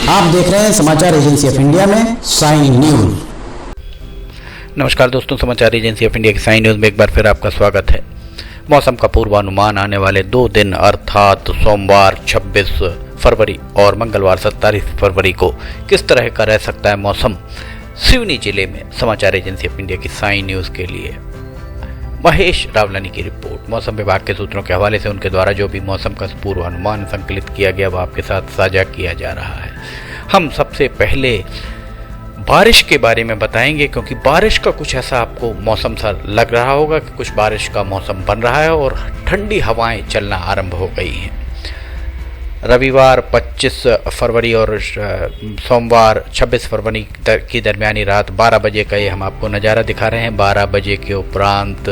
आप देख रहे हैं समाचार एजेंसी ऑफ इंडिया में साइन न्यूज। नमस्कार दोस्तों, समाचार एजेंसी ऑफ इंडिया की साइन न्यूज में एक बार फिर आपका स्वागत है। मौसम का पूर्वानुमान आने वाले 2 दिन अर्थात सोमवार 26 फरवरी और मंगलवार 27 फरवरी को किस तरह का रह सकता है मौसम सिवनी जिले में। समाचार एजेंसी ऑफ इंडिया की साइन न्यूज के लिए महेश रावलानी की रिपोर्ट। मौसम विभाग के सूत्रों के हवाले से उनके द्वारा जो भी मौसम का पूर्वानुमान संकलित किया गया वह आपके साथ साझा किया जा रहा है। हम सबसे पहले बारिश के बारे में बताएंगे, क्योंकि बारिश का कुछ ऐसा आपको मौसम सा लग रहा होगा कि कुछ बारिश का मौसम बन रहा है और ठंडी हवाएं चलना आरंभ हो गई हैं। रविवार 25 फरवरी और सोमवार 26 फरवरी की दरमियानी रात 12 बजे का ये हम आपको नज़ारा दिखा रहे हैं। 12 बजे के उपरांत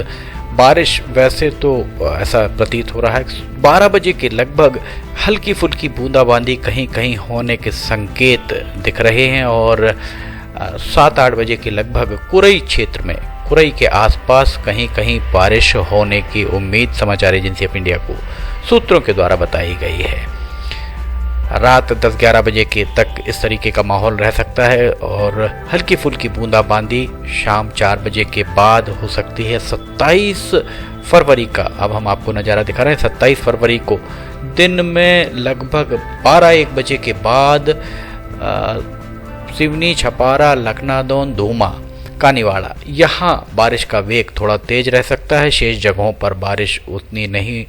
बारिश वैसे तो ऐसा प्रतीत हो रहा है 12 बजे के लगभग हल्की फुल्की बूंदाबांदी कहीं कहीं होने के संकेत दिख रहे हैं और 7-8 बजे के लगभग कुरई क्षेत्र में, कुरई के आसपास कहीं कहीं बारिश होने की उम्मीद समाचार एजेंसी ऑफ इंडिया को सूत्रों के द्वारा बताई गई है। रात 10-11 बजे के तक इस तरीके का माहौल रह सकता है और हल्की फुल्की बूंदाबांदी शाम 4 बजे के बाद हो सकती है। 27 फरवरी का अब हम आपको नज़ारा दिखा रहे हैं। 27 फरवरी को दिन में लगभग 12-1 बजे के बाद सिवनी, छपारा, लखनादौन, धूमा, कानीवाड़ा यहाँ बारिश का वेग थोड़ा तेज रह सकता है। शेष जगहों पर बारिश उतनी नहीं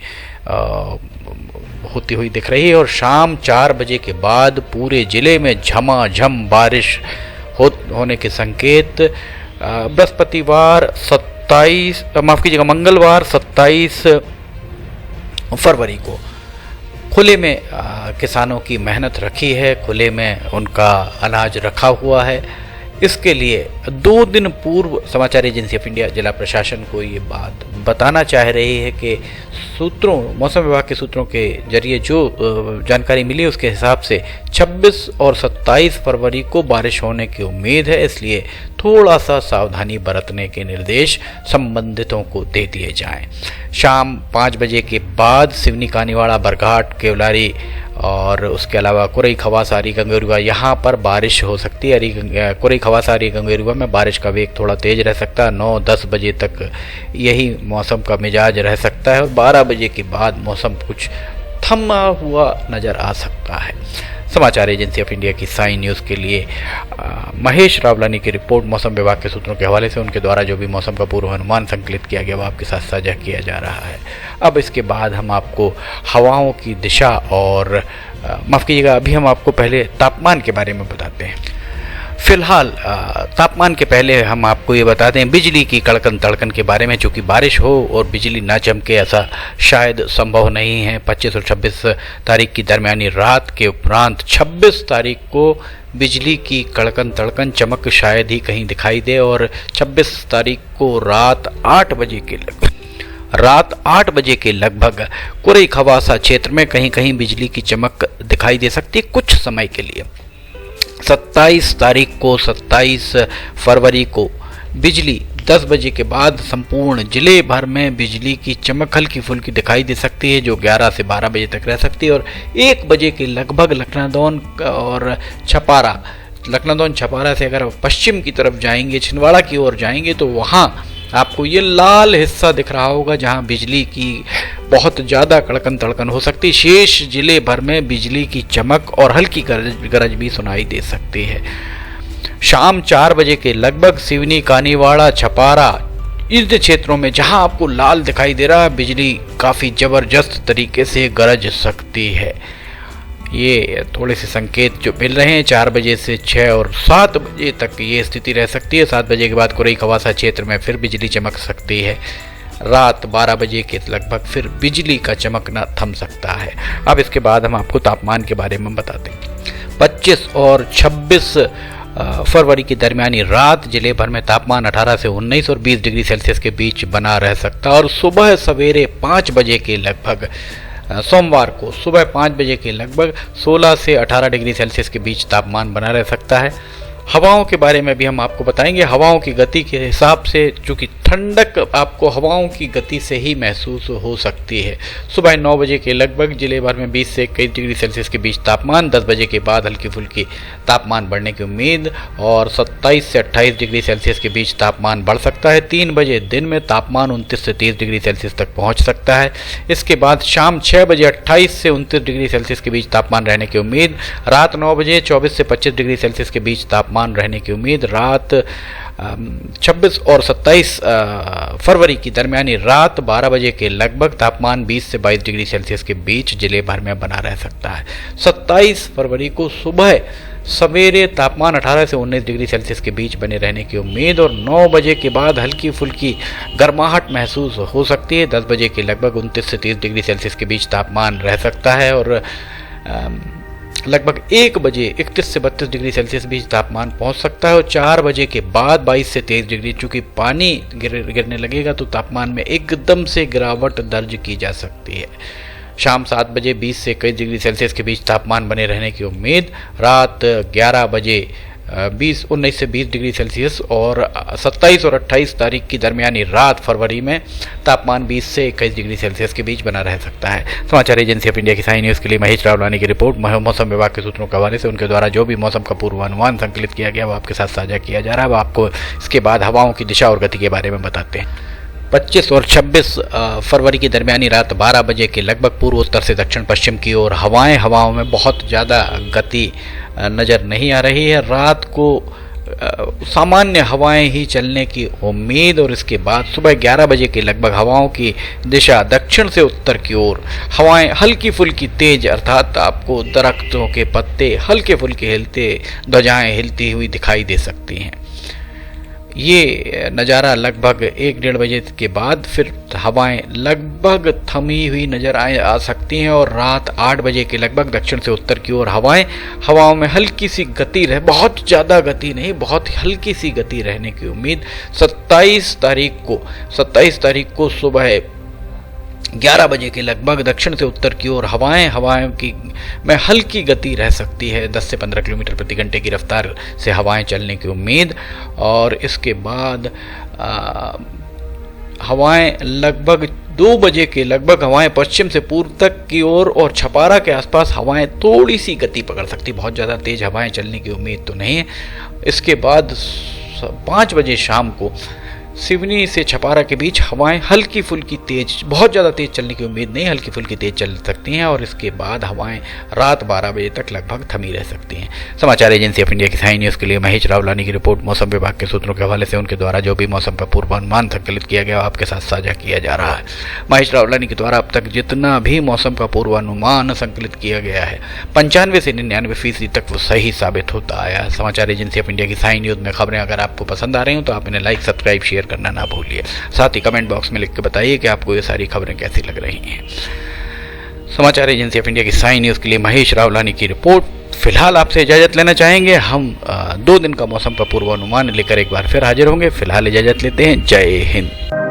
होती हुई दिख रही है और शाम 4 बजे के बाद पूरे ज़िले में झमाझम बारिश होने के संकेत। बृहस्पतिवार मंगलवार 27 फरवरी को खुले में किसानों की मेहनत रखी है, खुले में उनका अनाज रखा हुआ है। इसके लिए 2 दिन पूर्व समाचार एजेंसी ऑफ इंडिया जिला प्रशासन को ये बात बताना चाह रही है कि मौसम विभाग के सूत्रों के जरिए जो जानकारी मिली उसके हिसाब से 26 और 27 फरवरी को बारिश होने की उम्मीद है। इसलिए थोड़ा सा सावधानी बरतने के निर्देश संबंधितों को दे दिए जाएं। शाम 5 बजे के बाद सिवनी, कानीवाड़ा, बरघाट, केवलारी और उसके अलावा कुरई, खवास, आरी, गंगेरुआ यहाँ पर बारिश हो सकती है। कुरई, खवास, आरी, गंगेरुआ में बारिश का वेग थोड़ा तेज रह सकता है। 9-10 बजे तक यही मौसम का मिजाज रह सकता है और 12 बजे के बाद मौसम कुछ थमा हुआ नज़र आ सकता है। समाचार एजेंसी ऑफ इंडिया की साइन न्यूज़ के लिए महेश रावलानी की रिपोर्ट। मौसम विभाग के सूत्रों के हवाले से उनके द्वारा जो भी मौसम का पूर्वानुमान संकलित किया गया वो आपके साथ साझा किया जा रहा है। अब इसके बाद हम आपको हवाओं की दिशा और माफ़ कीजिएगा, अभी हम आपको पहले तापमान के बारे में बताते हैं। फिलहाल तापमान के पहले हम आपको ये बता दें बिजली की कड़कन तड़कन के बारे में। चूँकि बारिश हो और बिजली ना चमके ऐसा शायद संभव नहीं है। 25 और 26 तारीख की दरमियानी रात के उपरांत 26 तारीख को बिजली की कड़कन तड़कन चमक शायद ही कहीं दिखाई दे और 26 तारीख को रात 8 बजे के लगभग कुरई, खवासा क्षेत्र में कहीं कहीं बिजली की चमक दिखाई दे सकती है कुछ समय के लिए। 27 फरवरी को बिजली 10 बजे के बाद संपूर्ण जिले भर में बिजली की चमक हल्की फुल्की दिखाई दे सकती है, जो 11 से 12 बजे तक रह सकती है और 1 बजे के लगभग लखनादौन छपारा से अगर पश्चिम की तरफ जाएंगे, छिंदवाड़ा की ओर जाएंगे तो वहाँ आपको ये लाल हिस्सा दिख रहा होगा जहां बिजली की बहुत ज़्यादा कड़कन तड़कन हो सकती है। शेष जिले भर में बिजली की चमक और हल्की गरज भी सुनाई दे सकती है। शाम 4 बजे के लगभग सिवनी, कानीवाड़ा, छपारा इन क्षेत्रों में जहां आपको लाल दिखाई दे रहा है बिजली काफ़ी ज़बरदस्त तरीके से गरज सकती है। ये थोड़े से संकेत जो मिल रहे हैं। 4 बजे से 6 और 7 बजे तक ये स्थिति रह सकती है। 7 बजे के बाद कुरई, खवासा क्षेत्र में फिर बिजली चमक सकती है। रात 12 बजे के लगभग फिर बिजली का चमकना थम सकता है। अब इसके बाद हम आपको तापमान के बारे में बताते हैं। 25 और 26 फरवरी की दरमियानी रात जिले भर में तापमान 18 से 19 और 20 डिग्री सेल्सियस के बीच बना रह सकता है और सुबह सवेरे 5 बजे के लगभग सोमवार को सुबह 5 बजे के लगभग 16 से 18 डिग्री सेल्सियस के बीच तापमान बना रह सकता है। हवाओं के बारे में भी हम आपको बताएंगे। हवाओं की गति के हिसाब से, चूँकि ठंडक आपको हवाओं की गति से ही महसूस हो सकती है। सुबह 9 बजे के लगभग जिले भर में 20 से 21 डिग्री सेल्सियस के बीच तापमान, 10 बजे के बाद हल्की फुल्की तापमान बढ़ने की उम्मीद और 27 से 28 डिग्री सेल्सियस के बीच तापमान बढ़ सकता है। 3 बजे दिन में तापमान 29 से 30 डिग्री सेल्सियस तक पहुँच सकता है। इसके बाद शाम 6 बजे 28 से 29 डिग्री सेल्सियस के बीच तापमान रहने की उम्मीद। रात 9 बजे 24 से 25 डिग्री सेल्सियस के बीच तापमान रहने की उम्मीद। रात 26 और 27 फरवरी की दरमियानी रात 12 बजे के लगभग तापमान 20 से 22 डिग्री सेल्सियस के बीच जिले भर में बना रह सकता है। 27 फरवरी को सुबह सवेरे तापमान 18 से 19 डिग्री सेल्सियस के बीच बने रहने की उम्मीद और 9 बजे के बाद हल्की फुल्की गर्माहट महसूस हो सकती है। 10 बजे के लगभग 29 से 30 डिग्री सेल्सियस के बीच तापमान रह सकता है और लगभग 1 बजे 31 से 32 डिग्री सेल्सियस बीच तापमान पहुंच सकता है और 4 बजे के बाद 22 से 23 डिग्री, चूँकि पानी गिरने लगेगा तो तापमान में एकदम से गिरावट दर्ज की जा सकती है। शाम 7 बजे 20 से 21 डिग्री सेल्सियस के बीच तापमान बने रहने की उम्मीद। रात 11 बजे 19 से 20 डिग्री सेल्सियस और 27 और 28 तारीख की दरमियानी रात फरवरी में तापमान 20 से 21 डिग्री सेल्सियस के बीच बना रह सकता है। समाचार एजेंसी ऑफ इंडिया की साई न्यूज़ के लिए महेश रावलानी की रिपोर्ट। मौसम विभाग के सूत्रों के हवाले से उनके द्वारा जो भी मौसम का पूर्वानुमान संकलित किया गया वो आपके साथ साझा किया जा रहा है। वो आपको इसके बाद हवाओं की दिशा और गति के बारे में बताते हैं। 25 और 26 फरवरी की दरमियानी रात 12 बजे के लगभग पूर्व उत्तर से दक्षिण पश्चिम की ओर हवाओं में बहुत ज़्यादा गति नज़र नहीं आ रही है। रात को सामान्य हवाएं ही चलने की उम्मीद और इसके बाद सुबह 11 बजे के लगभग हवाओं की दिशा दक्षिण से उत्तर की ओर हवाएं हल्की फुल्की तेज, अर्थात आपको दरख्तों के पत्ते हल्के फुल्के हिलते, ध्वजाएं हिलती हुई दिखाई दे सकती हैं। ये नज़ारा लगभग 1-1:30 बजे के बाद फिर हवाएं लगभग थमी हुई नज़र आ सकती हैं और रात 8 बजे के लगभग दक्षिण से उत्तर की ओर हवाओं में हल्की सी गति बहुत ज़्यादा गति नहीं, बहुत हल्की सी गति रहने की उम्मीद। 27 तारीख को सुबह 11 बजे के लगभग दक्षिण से उत्तर की ओर हवाएं की में हल्की गति रह सकती है। 10 से 15 किलोमीटर प्रति घंटे की रफ्तार से हवाएं चलने की उम्मीद और इसके बाद हवाएं लगभग 2 बजे के लगभग हवाएं पश्चिम से पूर्व तक की ओर और छपारा के आसपास हवाएं थोड़ी सी गति पकड़ सकती, बहुत ज़्यादा तेज हवाएं चलने की उम्मीद तो नहीं है। इसके बाद 5 बजे शाम को सिवनी से छपारा के बीच हवाएं हल्की फुल्की तेज, बहुत ज़्यादा तेज चलने की उम्मीद नहीं, हल्की फुल्की तेज चल सकती हैं और इसके बाद हवाएं रात 12 बजे तक लगभग थमी रह सकती हैं। समाचार एजेंसी ऑफ इंडिया की साई न्यूज़ के लिए महेश रावलानी की रिपोर्ट। मौसम विभाग के सूत्रों के हवाले से उनके द्वारा जो भी मौसम का पूर्वानुमान संकलित किया गया आपके साथ साझा किया जा रहा है। महेश रावलानी के द्वारा अब तक जितना भी मौसम का पूर्वानुमान संकलित किया गया है 95 से 99% तक वो सही साबित होता आया है। समाचार एजेंसी ऑफ इंडिया की साई न्यूज़ में खबरें अगर आपको पसंद आ रही हो तो आप इन्हें लाइक, सब्सक्राइब, शेयर करना ना भूलिए। साथ ही कमेंट बॉक्स में लिख के बताइए कि आपको ये सारी खबरें कैसी लग रही हैं। समाचार एजेंसी ऑफ इंडिया की साई न्यूज़ के लिए महेश रावलानी की रिपोर्ट। फिलहाल आपसे इजाज़त लेना चाहेंगे। हम 2 दिन का मौसम का पूर्वानुमान लेकर एक बार फिर हाजिर होंगे। फिलहाल इजाज़त लेते हैं। जय हिंद।